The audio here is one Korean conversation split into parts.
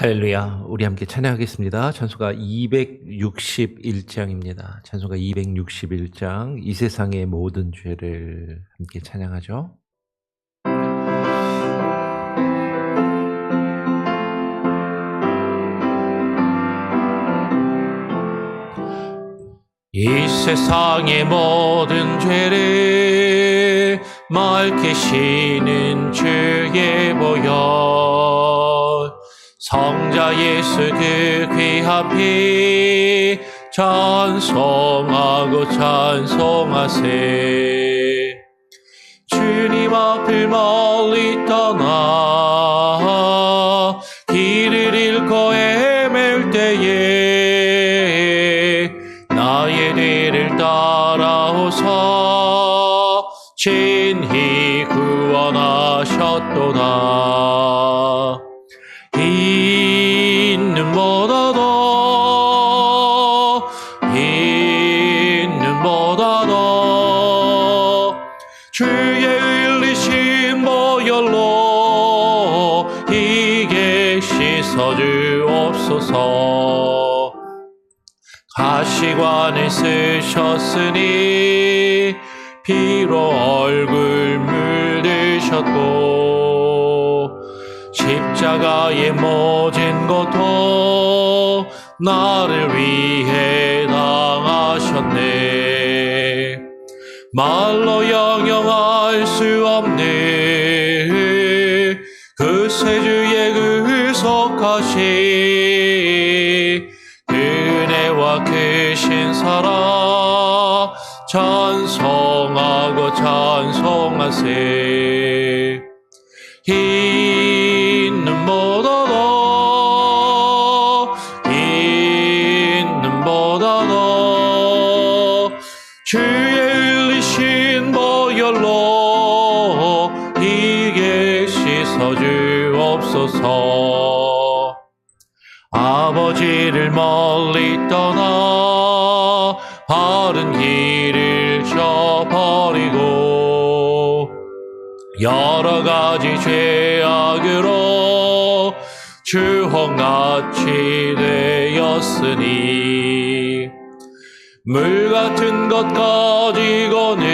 할렐루야. 우리 함께 찬양하겠습니다. 찬송가 261장입니다. 찬송가 261장, 이 세상의 모든 죄를 함께 찬양하죠. 이 세상의 모든 죄를 맑게 씻는 주의 보혈, 성자 예수 그 귀한 피 찬송하고 찬송하세. 주님 앞을 멀리 떠나 길을 잃고 헤맬 때에 나의 뒤를 따라오사 친히 구원하셨도다. 있는 보다 더 주의 흘리신 보혈로 이게 씻어주옵소서. 가시관을 쓰셨으니 피로 얼굴 물드셨고 십자가의 모진 고통 나를 위해 당하셨네. 말로 영영할 수 없는 그 세주의 구속하신 그 은혜와 크신 사랑 찬송하고 찬송하세. 있는 보다 더 주의 흘리신 보혈로 이게 씻어주옵소서. 아버지를 멀리 떠나 바른 길을 저버리고 여러 가지 죄악으로 주홍같이 되었으니 물 같은 것 가지고는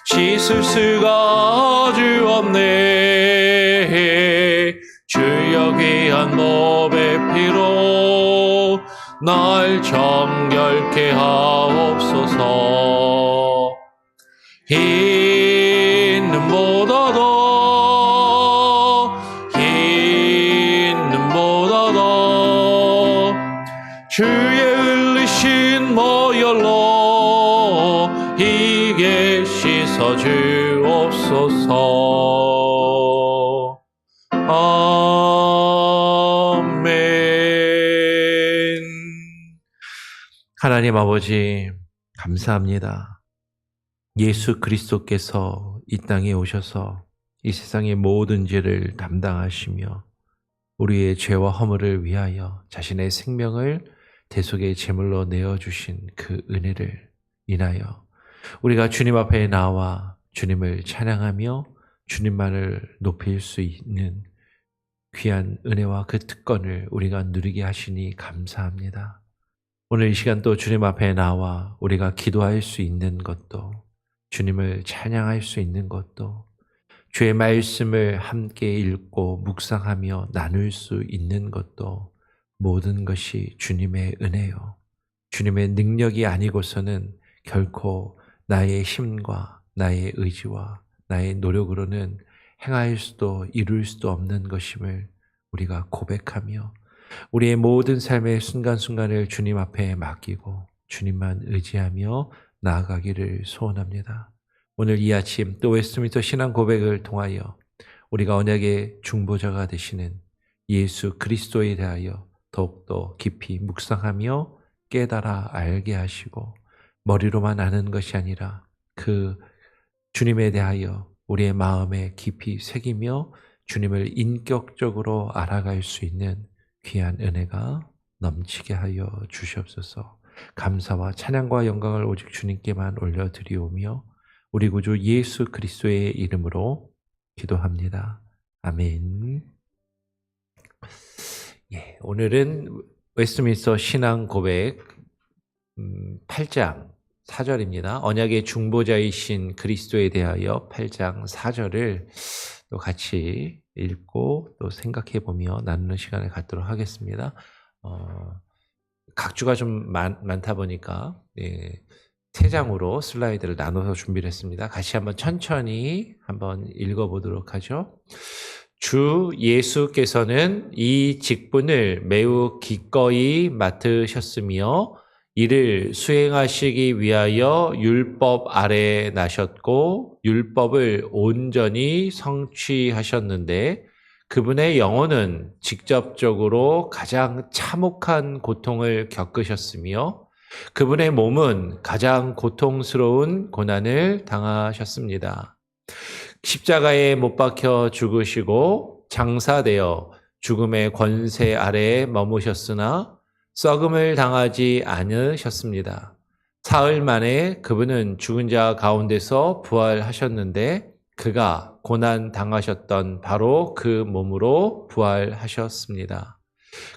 씻을 수가 아주 없네. 주여 귀한 몸의 피로 날 정결케 하옵소서. 있는 보다 더 주의 흘리신 보혈로 이게 씻어주옵소서. 아멘. 하나님 아버지 감사합니다. 예수 그리스도께서 이 땅에 오셔서 이 세상의 모든 죄를 담당하시며 우리의 죄와 허물을 위하여 자신의 생명을 대속의 제물로 내어주신 그 은혜를 인하여 우리가 주님 앞에 나와 주님을 찬양하며 주님만을 높일 수 있는 귀한 은혜와 그 특권을 우리가 누리게 하시니 감사합니다. 오늘 이 시간 또 주님 앞에 나와 우리가 기도할 수 있는 것도 주님을 찬양할 수 있는 것도 주의 말씀을 함께 읽고 묵상하며 나눌 수 있는 것도 모든 것이 주님의 은혜요. 주님의 능력이 아니고서는 결코 나의 힘과 나의 의지와 나의 노력으로는 행할 수도 이룰 수도 없는 것임을 우리가 고백하며 우리의 모든 삶의 순간순간을 주님 앞에 맡기고 주님만 의지하며 나아가기를 소원합니다. 오늘 이 아침 또 웨스트민스터 신앙 고백을 통하여 우리가 언약의 중보자가 되시는 예수 그리스도에 대하여 더욱더 깊이 묵상하며 깨달아 알게 하시고 머리로만 아는 것이 아니라 그 주님에 대하여 우리의 마음에 깊이 새기며 주님을 인격적으로 알아갈 수 있는 귀한 은혜가 넘치게 하여 주시옵소서. 감사와 찬양과 영광을 오직 주님께만 올려드리오며 우리 구주 예수 그리스도의 이름으로 기도합니다. 아멘. 오늘은 웨스트민스터 신앙 고백 8장 4절입니다. 언약의 중보자이신 그리스도에 대하여 8장 4절을 또 같이 읽고 또 생각해보며 나누는 시간을 갖도록 하겠습니다. 각주가 좀 많다 보니까 3장으로 슬라이드를 나눠서 준비를 했습니다. 같이 한번 천천히 한번 읽어보도록 하죠. 주 예수께서는 이 직분을 매우 기꺼이 맡으셨으며 이를 수행하시기 위하여 율법 아래 나셨고 율법을 온전히 성취하셨는데 그분의 영혼은 직접적으로 가장 참혹한 고통을 겪으셨으며 그분의 몸은 가장 고통스러운 고난을 당하셨습니다. 십자가에 못 박혀 죽으시고 장사되어 죽음의 권세 아래에 머무셨으나 썩음을 당하지 않으셨습니다. 사흘 만에 그분은 죽은 자 가운데서 부활하셨는데 그가 고난 당하셨던 바로 그 몸으로 부활하셨습니다.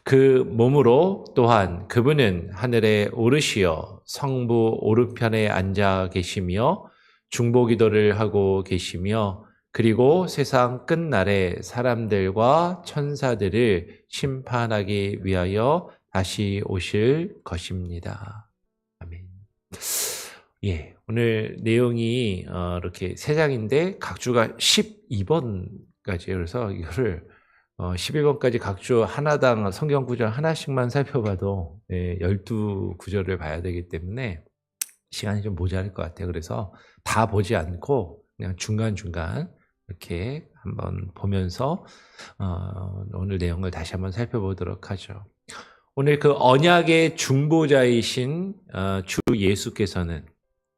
그 몸으로 또한 그분은 하늘에 오르시어 성부 오른편에 앉아 계시며 중보기도를 하고 계시며 그리고 세상 끝날에 사람들과 천사들을 심판하기 위하여 다시 오실 것입니다. 아멘. 오늘 내용이 이렇게 3장인데 각주가 12번까지예요. 그래서 이거를 11번까지 각주 하나당 성경 구절 하나씩만 살펴봐도 12구절을 봐야 되기 때문에 시간이 좀 모자랄 것 같아요. 그래서 다 보지 않고 그냥 중간중간 이렇게 한번 보면서 오늘 내용을 다시 한번 살펴보도록 하죠. 오늘 그 언약의 중보자이신 주 예수께서는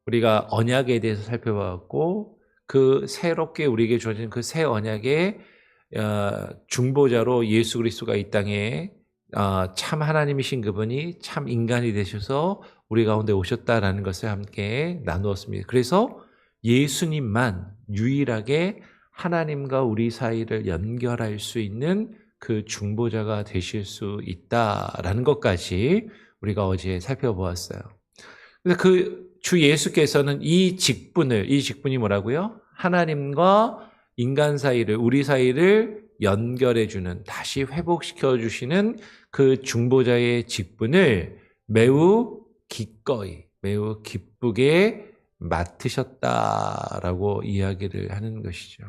우리가 언약에 대해서 살펴봤고 그 새롭게 우리에게 주어진 그 새 언약의 중보자로 예수 그리스도가 이 땅에 참 하나님이신 그분이 참 인간이 되셔서 우리 가운데 오셨다라는 것을 함께 나누었습니다. 그래서 예수님만 유일하게 하나님과 우리 사이를 연결할 수 있는 그 중보자가 되실 수 있다라는 것까지 우리가 어제 살펴보았어요. 그래서 그 주 예수께서는 이 직분이 뭐라고요? 하나님과 인간 사이를, 우리 사이를 연결해주는, 다시 회복시켜주시는 그 중보자의 직분을 매우 기꺼이, 매우 기쁘게 맡으셨다라고 이야기를 하는 것이죠.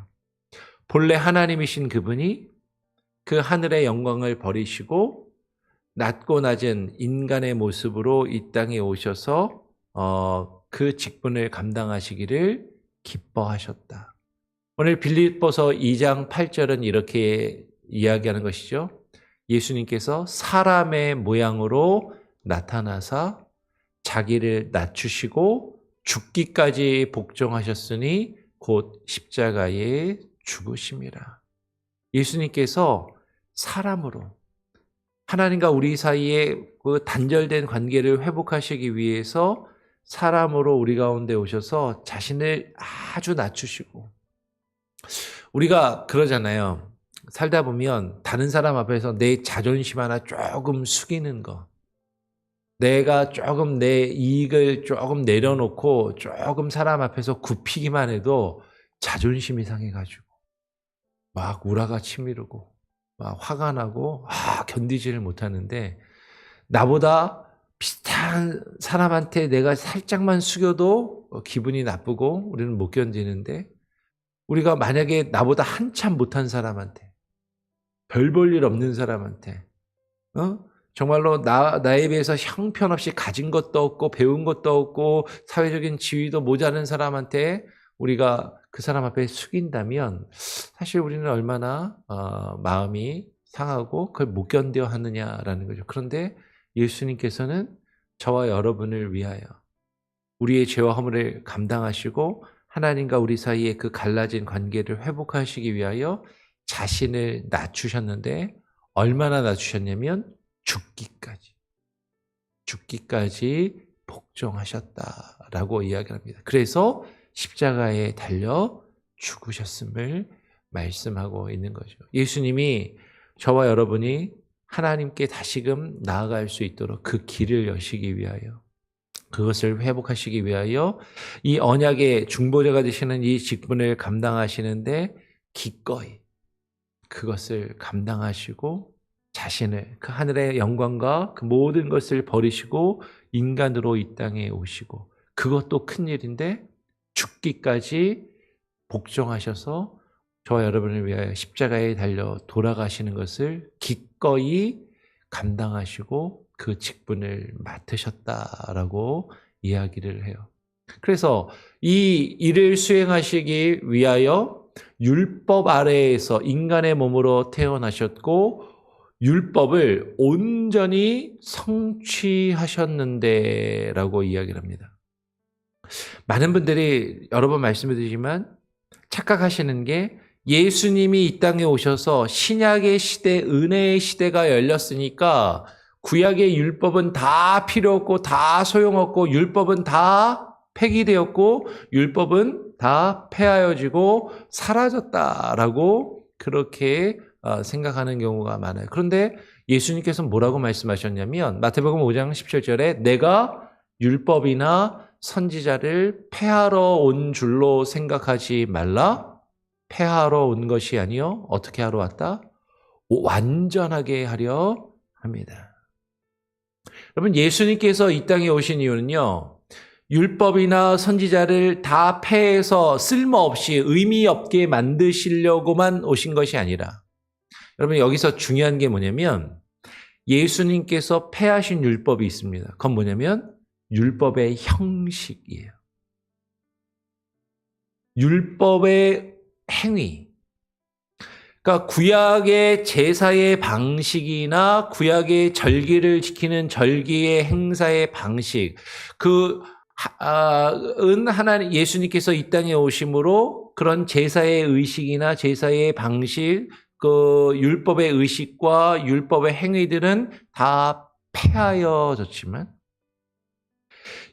본래 하나님이신 그분이 그 하늘의 영광을 버리시고 낮고 낮은 인간의 모습으로 이 땅에 오셔서 그 직분을 감당하시기를 기뻐하셨다. 오늘 빌립보서 2장 8절은 이렇게 이야기하는 것이죠. 예수님께서 사람의 모양으로 나타나사 자기를 낮추시고 죽기까지 복종하셨으니 곧 십자가에 죽으심이라. 예수님께서 사람으로 하나님과 우리 사이에 그 단절된 관계를 회복하시기 위해서 사람으로 우리 가운데 오셔서 자신을 아주 낮추시고, 우리가 그러잖아요. 살다 보면 다른 사람 앞에서 내 자존심 하나 조금 숙이는 거, 내가 조금 내 이익을 조금 내려놓고 조금 사람 앞에서 굽히기만 해도 자존심이 상해가지고 막 우라가 치미르고 막 화가 나고 견디지를 못하는데, 나보다 비슷한 사람한테 내가 살짝만 숙여도 기분이 나쁘고 우리는 못 견디는데, 우리가 만약에 나보다 한참 못한 사람한테, 별 볼 일 없는 사람한테, 정말로 나에 비해서 형편없이 가진 것도 없고 배운 것도 없고 사회적인 지위도 모자란 사람한테 우리가 그 사람 앞에 숙인다면 사실 우리는 얼마나 마음이 상하고 그걸 못 견뎌 하느냐라는 거죠. 그런데 예수님께서는 저와 여러분을 위하여 우리의 죄와 허물을 감당하시고 하나님과 우리 사이의 그 갈라진 관계를 회복하시기 위하여 자신을 낮추셨는데, 얼마나 낮추셨냐면 죽기까지 복종하셨다라고 이야기합니다. 그래서 십자가에 달려 죽으셨음을 말씀하고 있는 거죠. 예수님이 저와 여러분이 하나님께 다시금 나아갈 수 있도록 그 길을 여시기 위하여, 그것을 회복하시기 위하여 이 언약의 중보자가 되시는 이 직분을 감당하시는데 기꺼이 그것을 감당하시고 자신을, 그 하늘의 영광과 그 모든 것을 버리시고 인간으로 이 땅에 오시고, 그것도 큰일인데 죽기까지 복종하셔서 저와 여러분을 위하여 십자가에 달려 돌아가시는 것을 기꺼이 감당하시고 그 직분을 맡으셨다라고 이야기를 해요. 그래서 이 일을 수행하시기 위하여 율법 아래에서 인간의 몸으로 태어나셨고 율법을 온전히 성취하셨는데 라고 이야기를 합니다. 많은 분들이 여러 번 말씀드리지만 착각하시는 게, 예수님이 이 땅에 오셔서 신약의 시대, 은혜의 시대가 열렸으니까 구약의 율법은 다 필요 없고 다 소용없고 율법은 다 폐기되었고 율법은 다 폐하여지고 사라졌다라고 그렇게 생각하는 경우가 많아요. 그런데 예수님께서 뭐라고 말씀하셨냐면 마태복음 5장 17절에 내가 율법이나 선지자를 폐하러 온 줄로 생각하지 말라. 폐하러 온 것이 아니요 어떻게 하러 왔다? 완전하게 하려 합니다. 여러분, 예수님께서 이 땅에 오신 이유는요, 율법이나 선지자를 다 폐해서 쓸모없이 의미 없게 만드시려고만 오신 것이 아니라, 여러분 여기서 중요한 게 뭐냐면 예수님께서 폐하신 율법이 있습니다. 그건 뭐냐면 율법의 형식이에요. 율법의 행위. 그러니까 구약의 제사의 방식이나 구약의 절기를 지키는 절기의 행사의 방식, 은 하나님 예수님께서 이 땅에 오심으로 그런 제사의 의식이나 제사의 방식, 그 율법의 의식과 율법의 행위들은 다 폐하여졌지만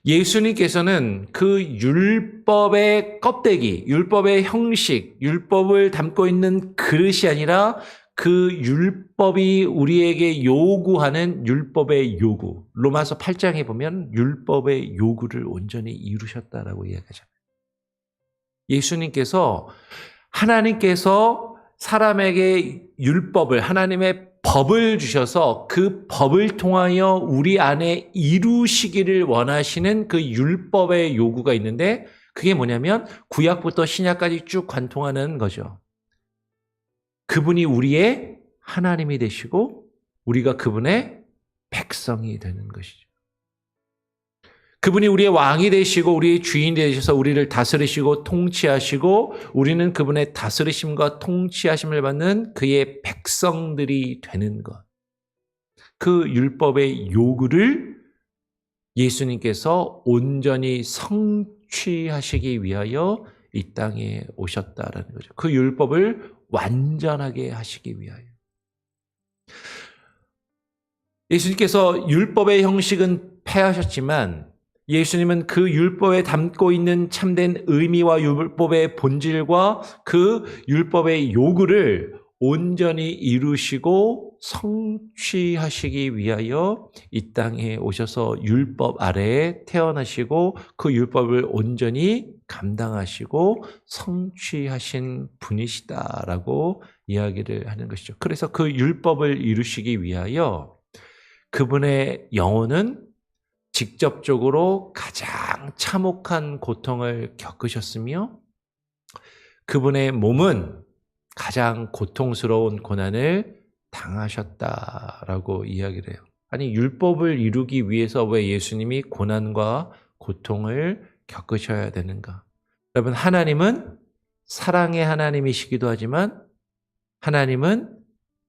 예수님께서는 그 율법의 껍데기, 율법의 형식, 율법을 담고 있는 그릇이 아니라 그 율법이 우리에게 요구하는 율법의 요구. 로마서 8장에 보면 율법의 요구를 온전히 이루셨다라고 이야기하잖아요. 예수님께서, 하나님께서 사람에게 율법을, 하나님의 법을 주셔서 그 법을 통하여 우리 안에 이루시기를 원하시는 그 율법의 요구가 있는데, 그게 뭐냐면 구약부터 신약까지 쭉 관통하는 거죠. 그분이 우리의 하나님이 되시고 우리가 그분의 백성이 되는 것이죠. 그분이 우리의 왕이 되시고 우리의 주인이 되셔서 우리를 다스리시고 통치하시고 우리는 그분의 다스리심과 통치하심을 받는 그의 백성들이 되는 것. 그 율법의 요구를 예수님께서 온전히 성취하시기 위하여 이 땅에 오셨다라는 거죠. 그 율법을 완전하게 하시기 위하여. 예수님께서 율법의 형식은 폐하셨지만 예수님은 그 율법에 담고 있는 참된 의미와 율법의 본질과 그 율법의 요구를 온전히 이루시고 성취하시기 위하여 이 땅에 오셔서 율법 아래에 태어나시고 그 율법을 온전히 감당하시고 성취하신 분이시다라고 이야기를 하는 것이죠. 그래서 그 율법을 이루시기 위하여 그분의 영혼은 직접적으로 가장 참혹한 고통을 겪으셨으며 그분의 몸은 가장 고통스러운 고난을 당하셨다라고 이야기를 해요. 아니, 율법을 이루기 위해서 왜 예수님이 고난과 고통을 겪으셔야 되는가? 여러분, 하나님은 사랑의 하나님이시기도 하지만 하나님은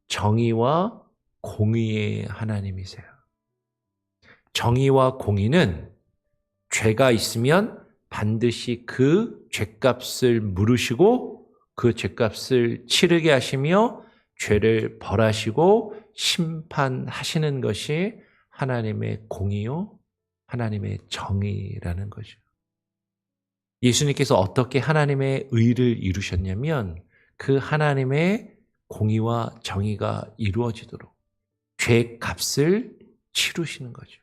정의와 공의의 하나님이세요. 정의와 공의는 죄가 있으면 반드시 그 죄값을 물으시고 그 죄값을 치르게 하시며 죄를 벌하시고 심판하시는 것이 하나님의 공의요, 하나님의 정의라는 거죠. 예수님께서 어떻게 하나님의 의를 이루셨냐면 그 하나님의 공의와 정의가 이루어지도록 죄 값을 치르시는 거죠.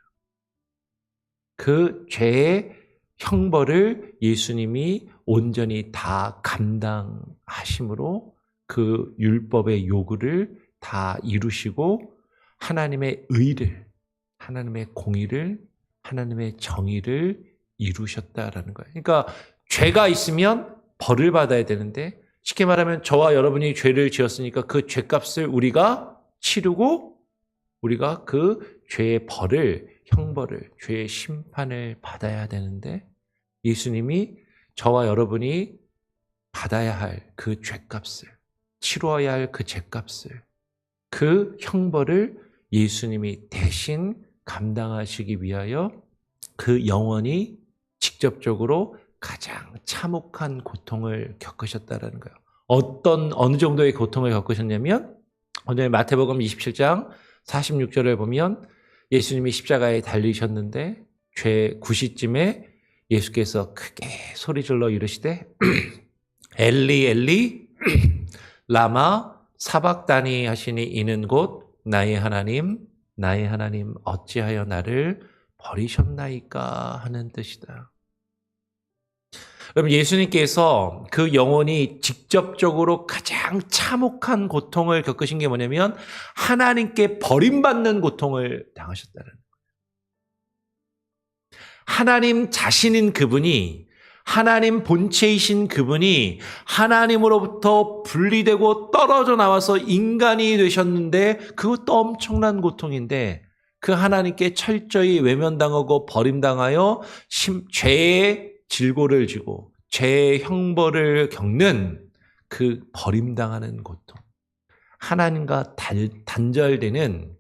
그 죄의 형벌을 예수님이 온전히 다 감당하심으로 그 율법의 요구를 다 이루시고 하나님의 의를, 하나님의 공의를, 하나님의 정의를 이루셨다라는 거예요. 그러니까 죄가 있으면 벌을 받아야 되는데 쉽게 말하면 저와 여러분이 죄를 지었으니까 그 죄값을 우리가 치르고 우리가 그 죄의 벌을, 형벌을, 죄의 심판을 받아야 되는데 예수님이 저와 여러분이 받아야 할 그 죄값을, 치루어야 할 그 죄값을, 그 형벌을 예수님이 대신 감당하시기 위하여 그 영원히 직접적으로 가장 참혹한 고통을 겪으셨다는 거예요. 어느 정도의 고통을 겪으셨냐면 오늘 마태복음 27장 46절을 보면 예수님이 십자가에 달리셨는데 죄 9시쯤에 예수께서 크게 소리질러 이르시되 엘리 엘리 라마 사박다니 하시니 이는 곧 나의 하나님 어찌하여 나를 버리셨나이까 하는 뜻이다. 그럼 예수님께서 그 영혼이 직접적으로 가장 참혹한 고통을 겪으신 게 뭐냐면 하나님께 버림받는 고통을 당하셨다는 거예요. 하나님 자신인 그분이, 하나님 본체이신 그분이 하나님으로부터 분리되고 떨어져 나와서 인간이 되셨는데 그것도 엄청난 고통인데 그 하나님께 철저히 외면당하고 버림당하여 죄의 질고를 지고 죄의 형벌을 겪는 그 버림당하는 고통, 하나님과 단절되는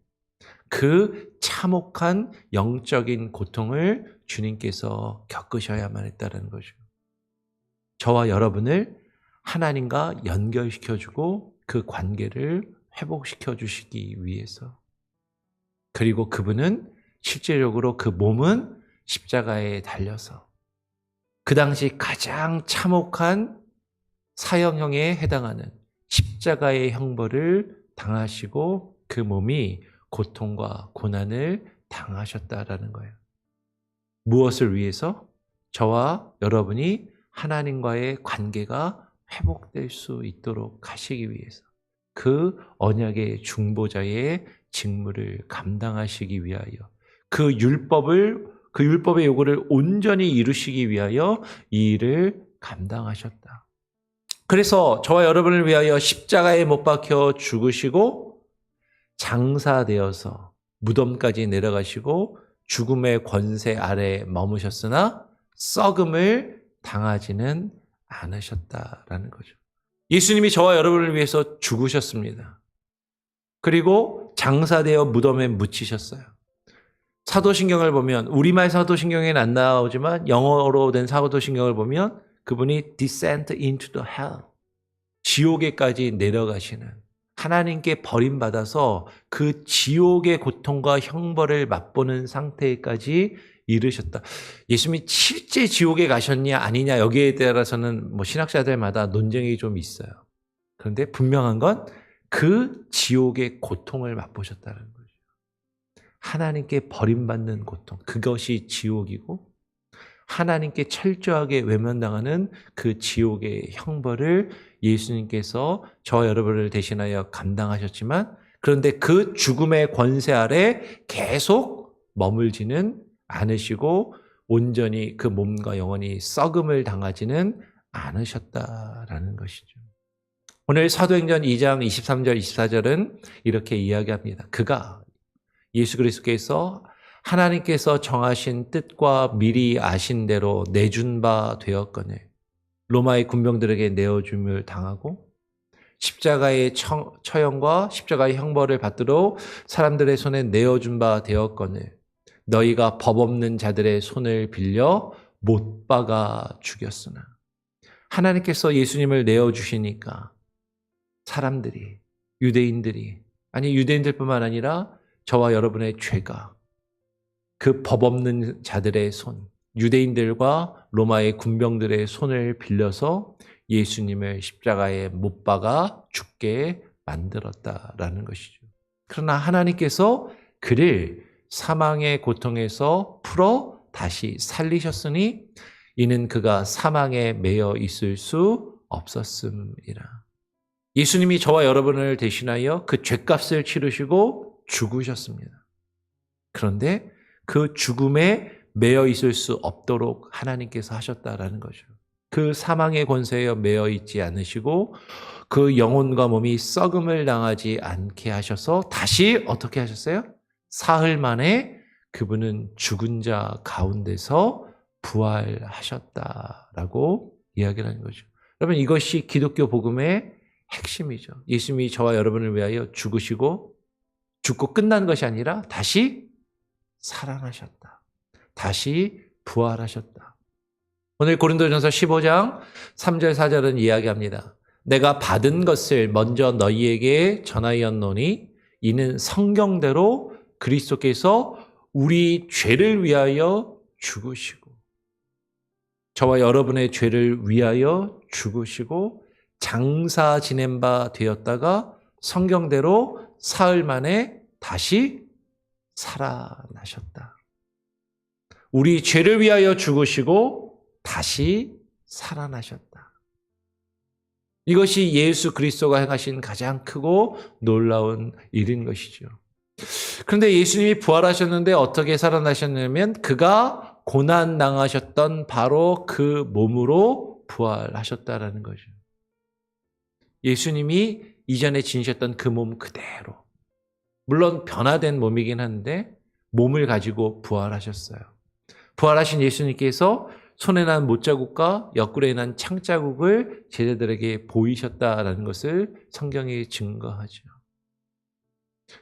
그 참혹한 영적인 고통을 주님께서 겪으셔야만 했다는 거죠. 저와 여러분을 하나님과 연결시켜주고 그 관계를 회복시켜 주시기 위해서. 그리고 그분은 실제적으로 그 몸은 십자가에 달려서 그 당시 가장 참혹한 사형형에 해당하는 십자가의 형벌을 당하시고 그 몸이 고통과 고난을 당하셨다라는 거예요. 무엇을 위해서? 저와 여러분이 하나님과의 관계가 회복될 수 있도록 하시기 위해서. 그 언약의 중보자의 직무를 감당하시기 위하여 그 율법의 요구를 온전히 이루시기 위하여 이 일을 감당하셨다. 그래서 저와 여러분을 위하여 십자가에 못 박혀 죽으시고 장사되어서 무덤까지 내려가시고 죽음의 권세 아래 머무셨으나 썩음을 당하지는 않으셨다라는 거죠. 예수님이 저와 여러분을 위해서 죽으셨습니다. 그리고 장사되어 무덤에 묻히셨어요. 사도신경을 보면 우리말 사도신경에는 안 나오지만 영어로 된 사도신경을 보면 그분이 descend into the hell, 지옥에까지 내려가시는, 하나님께 버림받아서 그 지옥의 고통과 형벌을 맛보는 상태까지 이르셨다. 예수님이 실제 지옥에 가셨냐 아니냐 여기에 따라서는 신학자들마다 논쟁이 좀 있어요. 그런데 분명한 건 그 지옥의 고통을 맛보셨다는 거죠. 하나님께 버림받는 고통, 그것이 지옥이고 하나님께 철저하게 외면당하는 그 지옥의 형벌을 예수님께서 저와 여러분을 대신하여 감당하셨지만 그런데 그 죽음의 권세 아래 계속 머물지는 않으시고 온전히 그 몸과 영혼이 썩음을 당하지는 않으셨다라는 것이죠. 오늘 사도행전 2장 23절 24절은 이렇게 이야기합니다. 그가 예수 그리스도께서 하나님께서 정하신 뜻과 미리 아신 대로 내준 바 되었거늘 로마의 군병들에게 내어줌을 당하고 십자가의 처형과 십자가의 형벌을 받도록 사람들의 손에 내어준 바 되었거늘 너희가 법 없는 자들의 손을 빌려 못 박아 죽였으나 하나님께서 예수님을 내어주시니까 사람들이 유대인들뿐만 아니라 저와 여러분의 죄가 그 법 없는 자들의 손, 유대인들과 로마의 군병들의 손을 빌려서 예수님을 십자가에 못 박아 죽게 만들었다라는 것이죠. 그러나 하나님께서 그를 사망의 고통에서 풀어 다시 살리셨으니 이는 그가 사망에 매여 있을 수 없었음이라. 예수님이 저와 여러분을 대신하여 그 죗값을 치르시고 죽으셨습니다. 그런데 그 죽음에 매여 있을 수 없도록 하나님께서 하셨다라는 거죠. 그 사망의 권세에 매여 있지 않으시고 그 영혼과 몸이 썩음을 당하지 않게 하셔서 다시 어떻게 하셨어요? 사흘 만에 그분은 죽은 자 가운데서 부활하셨다라고 이야기를 하는 거죠. 여러분, 이것이 기독교 복음의 핵심이죠. 예수님이 저와 여러분을 위하여 죽고 끝난 것이 아니라 다시 살아나셨다. 다시 부활하셨다. 오늘 고린도전서 15장 3절 4절은 이야기합니다. 내가 받은 것을 먼저 너희에게 전하였노니 이는 성경대로 그리스도께서 우리 죄를 위하여 죽으시고 저와 여러분의 죄를 위하여 죽으시고 장사 지낸 바 되었다가 성경대로 사흘 만에 다시 살아나셨다. 우리 죄를 위하여 죽으시고 다시 살아나셨다. 이것이 예수 그리스도가 행하신 가장 크고 놀라운 일인 것이죠. 그런데 예수님이 부활하셨는데 어떻게 살아나셨냐면 그가 고난 당하셨던 바로 그 몸으로 부활하셨다라는 거죠. 예수님이 이전에 지니셨던 그 몸 그대로, 물론 변화된 몸이긴 한데 몸을 가지고 부활하셨어요. 부활하신 예수님께서 손에 난 못자국과 옆구리에 난 창자국을 제자들에게 보이셨다라는 것을 성경이 증거하죠.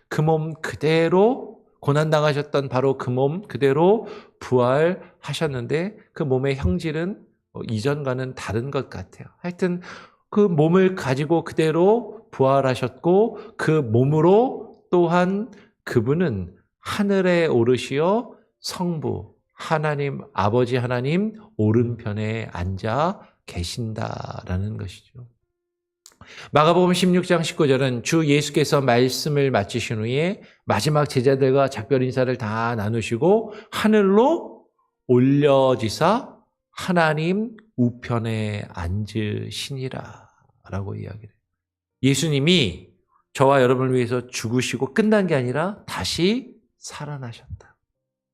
그 몸 그대로, 고난당하셨던 바로 그 몸 그대로 부활하셨는데 그 몸의 형질은 이전과는 다른 것 같아요. 하여튼 그 몸을 가지고 그대로 부활하셨고 그 몸으로 또한 그분은 하늘에 오르시어 성부 하나님 아버지 하나님 오른편에 앉아 계신다라는 것이죠. 마가복음 16장 19절은 주 예수께서 말씀을 마치신 후에 마지막 제자들과 작별 인사를 다 나누시고 하늘로 올려지사 하나님 우편에 앉으시니라 라고 이야기를 해요. 예수님이 저와 여러분을 위해서 죽으시고 끝난 게 아니라 다시 살아나셨다.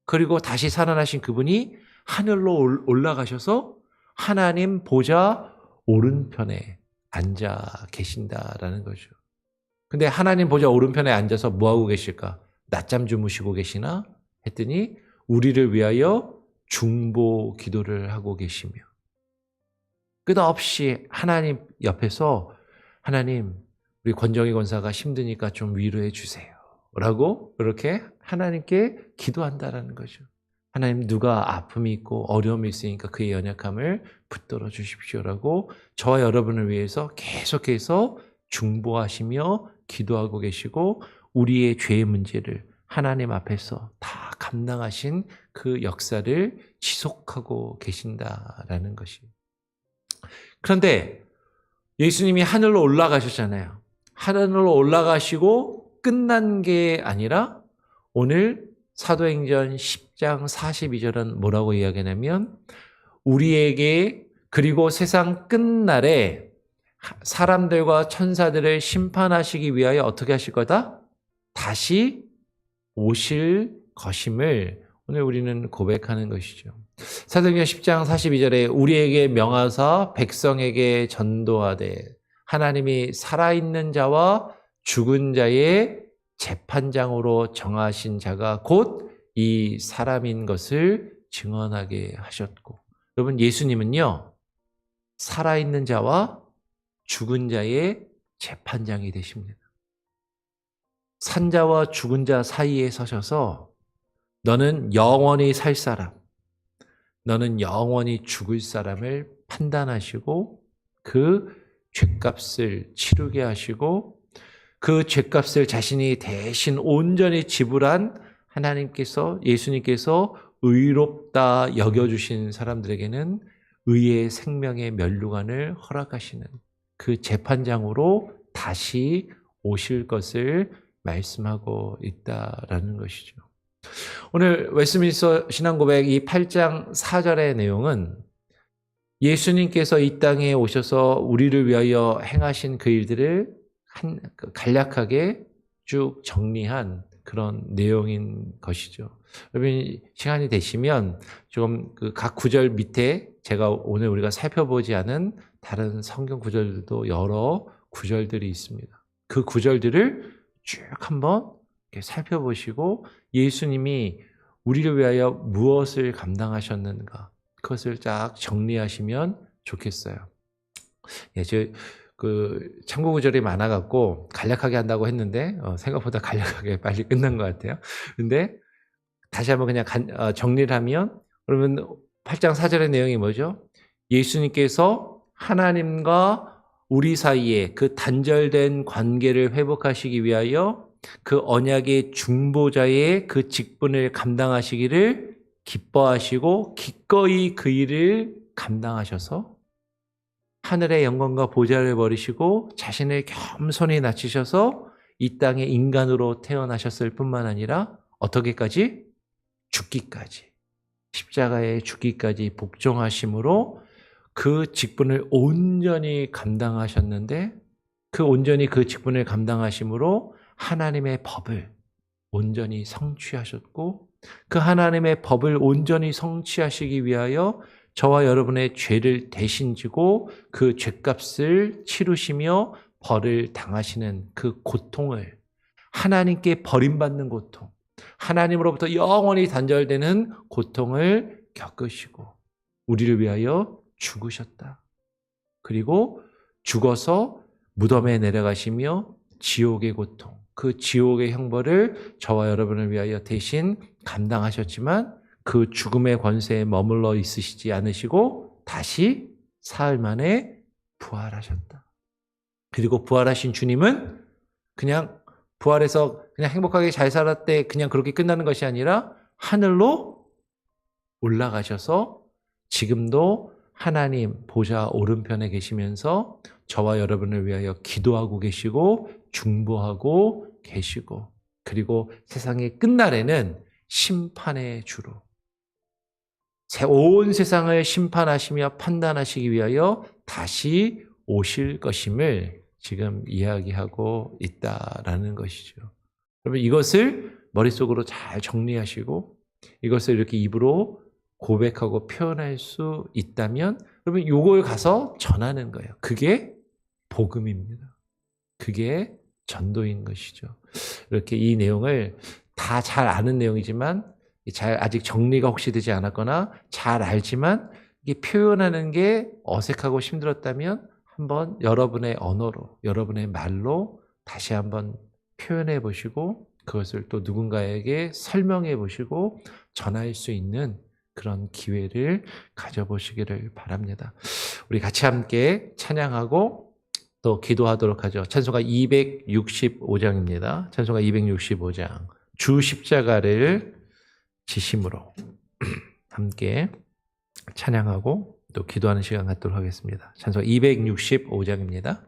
그리고 다시 살아나신 그분이 하늘로 올라가셔서 하나님 보좌 오른편에 앉아 계신다라는 거죠. 근데 하나님 보좌 오른편에 앉아서 뭐하고 계실까? 낮잠 주무시고 계시나? 했더니 우리를 위하여 중보 기도를 하고 계시며 끝없이 하나님 옆에서 하나님 우리 권정희 권사가 힘드니까 좀 위로해 주세요 라고 그렇게 하나님께 기도한다라는 거죠. 하나님 누가 아픔이 있고 어려움이 있으니까 그의 연약함을 붙들어 주십시오라고 저와 여러분을 위해서 계속해서 중보하시며 기도하고 계시고 우리의 죄의 문제를 하나님 앞에서 다 감당하신 그 역사를 지속하고 계신다라는 것이. 그런데 예수님이 하늘로 올라가셨잖아요. 하늘로 올라가시고 끝난 게 아니라 오늘 사도행전 10장 42절은 뭐라고 이야기하냐면 우리에게 그리고 세상 끝날에 사람들과 천사들을 심판하시기 위하여 어떻게 하실 거다? 다시 오실 것임을 오늘 우리는 고백하는 것이죠. 사도행전 10장 42절에 우리에게 명하사 백성에게 전도하되 하나님이 살아있는 자와 죽은 자의 재판장으로 정하신 자가 곧 이 사람인 것을 증언하게 하셨고 여러분 예수님은요 살아있는 자와 죽은 자의 재판장이 되십니다. 산자와 죽은 자 사이에 서셔서 너는 영원히 살 사람, 너는 영원히 죽을 사람을 판단하시고 그 죗값을 치르게 하시고 그 죗값을 자신이 대신 온전히 지불한 하나님께서 예수님께서 의롭다 여겨주신 사람들에게는 의의 생명의 멸류관을 허락하시는 그 재판장으로 다시 오실 것을 말씀하고 있다라는 것이죠. 오늘 웨스트민스터 신앙고백 이 8장 4절의 내용은 예수님께서 이 땅에 오셔서 우리를 위하여 행하신 그 일들을 간략하게 쭉 정리한 그런 내용인 것이죠. 여러분 시간이 되시면 좀 그 각 구절 밑에 제가 오늘 우리가 살펴보지 않은 다른 성경 구절들도 여러 구절들이 있습니다. 그 구절들을 쭉 한번 이렇게 살펴보시고 예수님이 우리를 위하여 무엇을 감당하셨는가 그것을 쫙 정리하시면 좋겠어요. 예, 참고 구절이 많아갖고 간략하게 한다고 했는데 생각보다 간략하게 빨리 끝난 것 같아요. 근데 다시 한번 그냥 정리를 하면 그러면 8장 4절의 내용이 뭐죠? 예수님께서 하나님과 우리 사이에 그 단절된 관계를 회복하시기 위하여 그 언약의 중보자의 그 직분을 감당하시기를 기뻐하시고 기꺼이 그 일을 감당하셔서 하늘의 영광과 보좌를 버리시고 자신을 겸손히 낮추셔서 이 땅에 인간으로 태어나셨을 뿐만 아니라 어떻게까지? 죽기까지. 십자가에 죽기까지 복종하심으로 그 직분을 온전히 감당하셨는데 온전히 그 직분을 감당하심으로 하나님의 법을 온전히 성취하셨고 그 하나님의 법을 온전히 성취하시기 위하여 저와 여러분의 죄를 대신 지고 그 죄값을 치르시며 벌을 당하시는 그 고통을 하나님께 버림받는 고통, 하나님으로부터 영원히 단절되는 고통을 겪으시고 우리를 위하여 죽으셨다. 그리고 죽어서 무덤에 내려가시며 지옥의 고통, 그 지옥의 형벌을 저와 여러분을 위하여 대신 감당하셨지만 그 죽음의 권세에 머물러 있으시지 않으시고 다시 사흘 만에 부활하셨다. 그리고 부활하신 주님은 그냥 부활해서 그냥 행복하게 잘 살았대 그냥 그렇게 끝나는 것이 아니라 하늘로 올라가셔서 지금도 하나님 보좌 오른편에 계시면서 저와 여러분을 위하여 기도하고 계시고 중보하고 계시고 그리고 세상의 끝날에는 심판의 주로 온 세상을 심판하시며 판단하시기 위하여 다시 오실 것임을 지금 이야기하고 있다라는 것이죠. 여러분 이것을 머릿속으로 잘 정리하시고 이것을 이렇게 입으로 고백하고 표현할 수 있다면 여러분 이걸 가서 전하는 거예요. 그게 복음입니다. 그게 전도인 것이죠. 이렇게 이 내용을 다 잘 아는 내용이지만 아직 정리가 혹시 되지 않았거나 잘 알지만 이게 표현하는 게 어색하고 힘들었다면 한번 여러분의 언어로, 여러분의 말로 다시 한번 표현해 보시고 그것을 또 누군가에게 설명해 보시고 전할 수 있는 그런 기회를 가져보시기를 바랍니다. 우리 같이 함께 찬양하고 또 기도하도록 하죠. 찬송가 265장입니다. 찬송가 265장. 주 십자가를 지심으로 함께 찬양하고 또 기도하는 시간 갖도록 하겠습니다. 찬송가 265장입니다.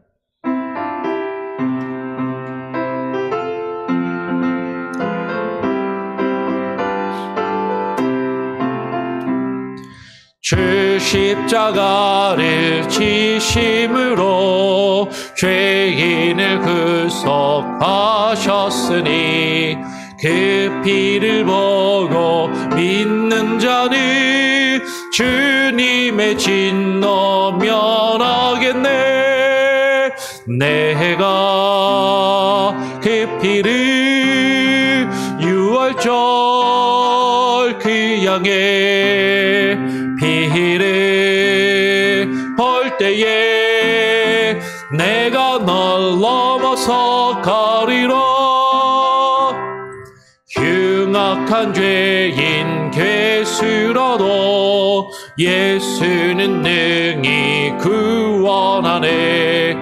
주 십자가를 지심으로 죄인을 구속하셨으니 그 피를 보고 믿는 자는 주님의 진노 면하겠네. 내가 그 피를 유월절 그 양의 피를 볼 때에 내가 널 넘어서 가리라. 흉악한 죄인 괴수라도 예수는 능히 구원하네.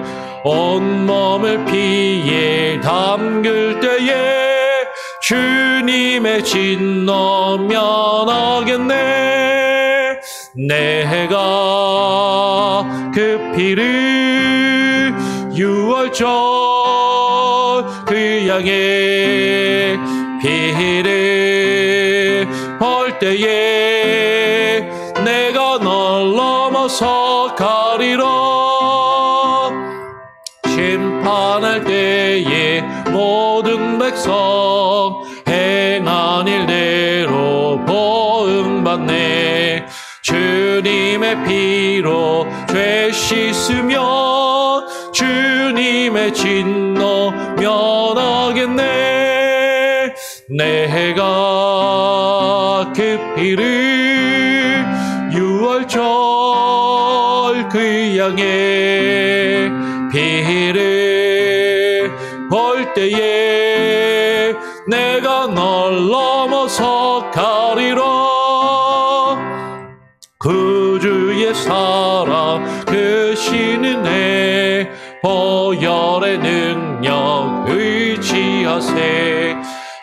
온몸을 피에 담글 때에 주님의 진노 면하겠네. 내가 그 피를 유월절 그 양의 피를 볼 때에 내가 널 넘어서 가리라. 심판할 때에 모든 백성 행한 일대로 보응받네. 주님의 피로 죄 씻으며 주님의 진노 면하겠네. 내가 그 피를 유월절 그 양의 피를 볼 때에 내가 널 넘어서 가리라. 구주의 사랑 그 신은혜 보혈의 능력 의지하세.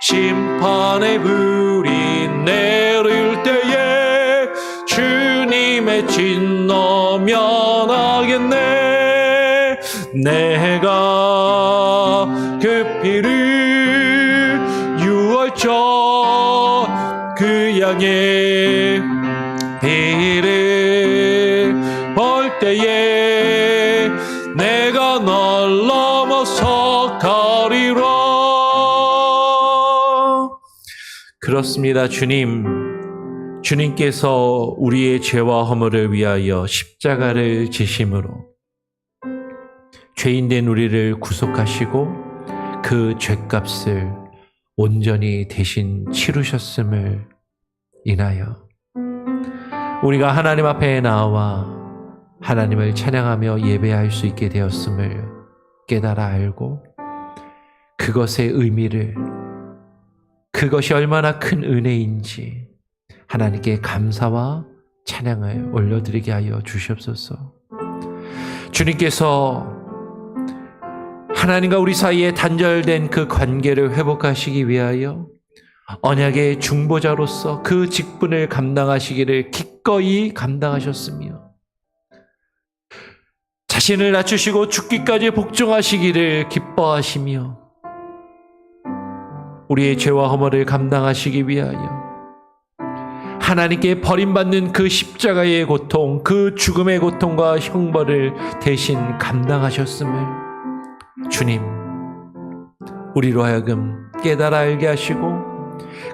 심판의 불이 내릴 때에 주님의 진노 면하겠네. 내가 그 피를 유월절 그 양의 피를 볼 때에 내가 널 넘어서 가리라. 그렇습니다. 주님께서 우리의 죄와 허물을 위하여 십자가를 지심으로 죄인된 우리를 구속하시고 그 죄값을 온전히 대신 치르셨음을 인하여 우리가 하나님 앞에 나와 하나님을 찬양하며 예배할 수 있게 되었음을 깨달아 알고 그것의 의미를, 그것이 얼마나 큰 은혜인지 하나님께 감사와 찬양을 올려드리게 하여 주시옵소서. 주님께서 하나님과 우리 사이에 단절된 그 관계를 회복하시기 위하여 언약의 중보자로서 그 직분을 감당하시기를 기꺼이 감당하셨으며 자신을 낮추시고 죽기까지 복종하시기를 기뻐하시며 우리의 죄와 허물을 감당하시기 위하여 하나님께 버림받는 그 십자가의 고통, 그 죽음의 고통과 형벌을 대신 감당하셨음을 주님, 우리로 하여금 깨달아 알게 하시고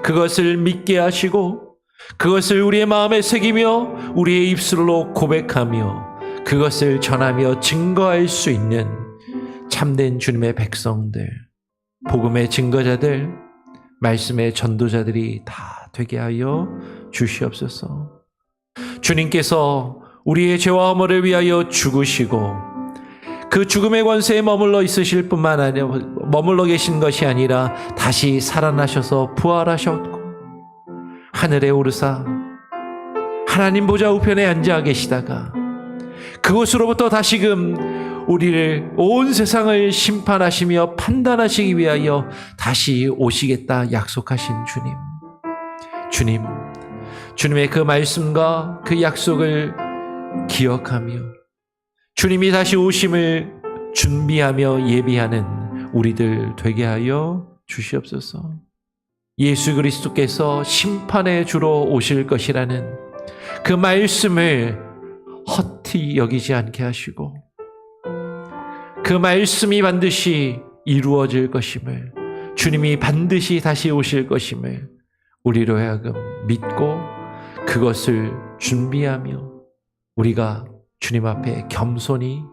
그것을 믿게 하시고 그것을 우리의 마음에 새기며 우리의 입술로 고백하며 그것을 전하며 증거할 수 있는 참된 주님의 백성들, 복음의 증거자들, 말씀의 전도자들이 다 되게 하여 주시옵소서. 주님께서 우리의 죄와 허물을 위하여 죽으시고 그 죽음의 권세에 머물러 있으실 뿐만 아니라 머물러 계신 것이 아니라 다시 살아나셔서 부활하셨고 하늘에 오르사 하나님 보좌 우편에 앉아 계시다가 그곳으로부터 다시금 우리를 온 세상을 심판하시며 판단하시기 위하여 다시 오시겠다 약속하신 주님, 주님의 그 말씀과 그 약속을 기억하며 주님이 다시 오심을 준비하며 예비하는 우리들 되게 하여 주시옵소서. 예수 그리스도께서 심판의 주로 오실 것이라는 그 말씀을 헛히 여기지 않게 하시고 그 말씀이 반드시 이루어질 것임을, 주님이 반드시 다시 오실 것임을 우리로 하여금 믿고 그것을 준비하며 우리가 주님 앞에 겸손히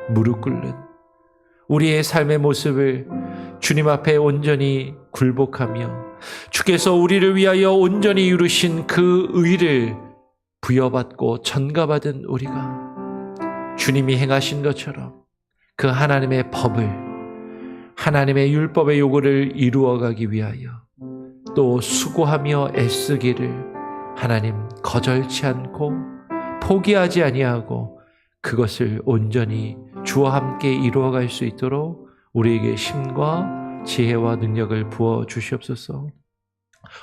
무릎 꿇는 우리의 삶의 모습을 주님 앞에 온전히 굴복하며 주께서 우리를 위하여 온전히 이루신 그 의를 부여받고 전가받은 우리가 주님이 행하신 것처럼 그 하나님의 법을, 하나님의 율법의 요구를 이루어가기 위하여 또 수고하며 애쓰기를 하나님 거절치 않고 포기하지 아니하고 그것을 온전히 주와 함께 이루어갈 수 있도록 우리에게 힘과 지혜와 능력을 부어 주시옵소서.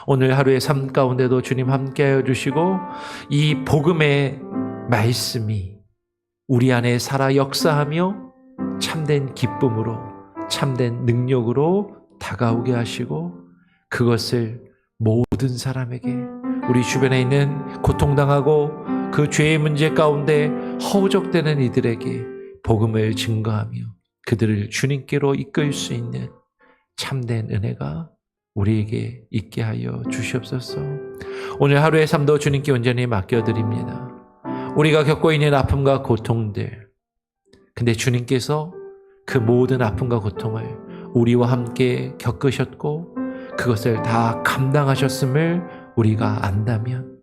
오늘 하루의 삶 가운데도 주님 함께하여 주시고 이 복음의 말씀이 우리 안에 살아 역사하며 참된 기쁨으로 참된 능력으로 다가오게 하시고 그것을 모든 사람에게, 우리 주변에 있는 고통당하고 그 죄의 문제 가운데 허우적대는 이들에게 복음을 증거하며 그들을 주님께로 이끌 수 있는 참된 은혜가 우리에게 있게 하여 주시옵소서. 오늘 하루의 삶도 주님께 온전히 맡겨드립니다. 우리가 겪고 있는 아픔과 고통들, 근데 주님께서 그 모든 아픔과 고통을 우리와 함께 겪으셨고 그것을 다 감당하셨음을 우리가 안다면,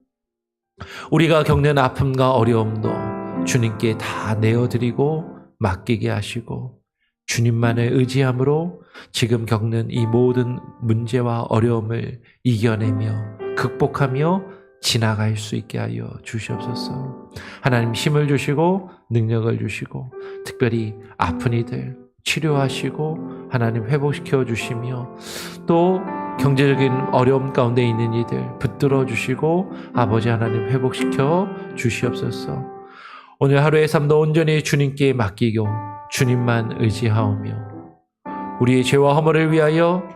우리가 겪는 아픔과 어려움도 주님께 다 내어드리고 맡기게 하시고 주님만을 의지함으로 지금 겪는 이 모든 문제와 어려움을 이겨내며 극복하며 지나갈 수 있게 하여 주시옵소서. 하나님 힘을 주시고 능력을 주시고 특별히 아픈 이들 치료하시고 하나님 회복시켜 주시며 또 경제적인 어려움 가운데 있는 이들 붙들어 주시고 아버지 하나님 회복시켜 주시옵소서. 오늘 하루의 삶도 온전히 주님께 맡기고 주님만 의지하오며 우리의 죄와 허물을 위하여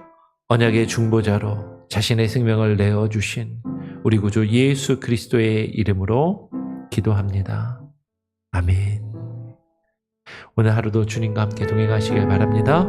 언약의 중보자로 자신의 생명을 내어주신 우리 구주 예수 그리스도의 이름으로 기도합니다. 아멘. 오늘 하루도 주님과 함께 동행하시길 바랍니다.